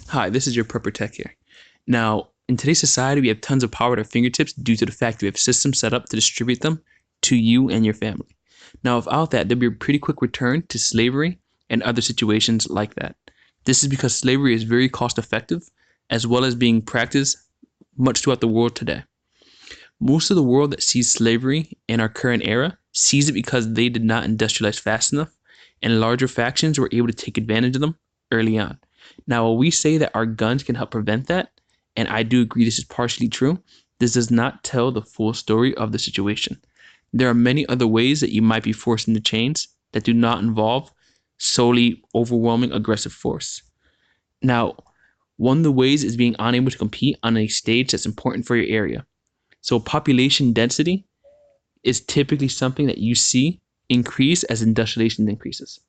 Hi, this is your Prepper Tech here. Now, in today's society, we have tons of power at our fingertips due to the fact we have systems set up to distribute them to you and your family. Now, without that, there'll be a pretty quick return to slavery and other situations like that. This is because slavery is very cost effective, as well as being practiced much throughout the world today. Most of the world that sees slavery in our current era sees it because they did not industrialize fast enough, and larger factions were able to take advantage of them early on. Now, while we say that our guns can help prevent that, and I do agree this is partially true, this does not tell the full story of the situation. There are many other ways that you might be forced into chains that do not involve solely overwhelming aggressive force. Now, one of the ways is being unable to compete on a stage that's important for your area. So population density is typically something that you see increase as industrialization increases.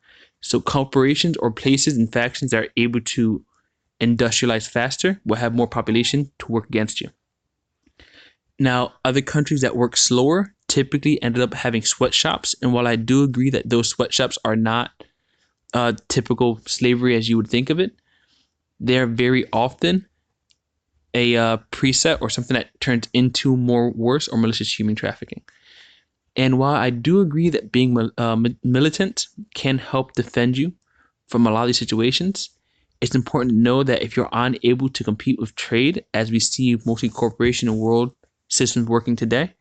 So corporations or places and factions that are able to industrialize faster will have more population to work against you. Now, other countries that work slower typically ended up having sweatshops. And while I do agree that those sweatshops are not typical slavery as you would think of it, they're very often a preset or something that turns into more worse or malicious human trafficking. And while I do agree that being militant can help defend you from a lot of these situations, it's important to know that if you're unable to compete with trade, as we see mostly corporation and world systems working today,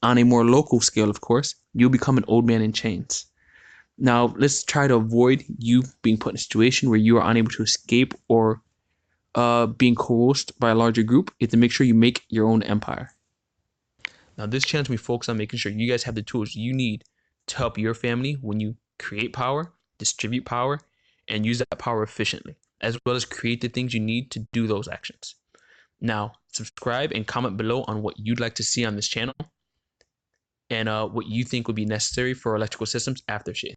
on a more local scale, of course, you'll become an old man in chains. Now, let's try to avoid you being put in a situation where you are unable to escape or being coerced by a larger group. You have to make sure you make your own empire. Now, this channel we focus on making sure you guys have the tools you need to help your family when you create power, distribute power, and use that power efficiently, as well as create the things you need to do those actions. Now, subscribe and comment below on what you'd like to see on this channel and what you think would be necessary for electrical systems after Shtf.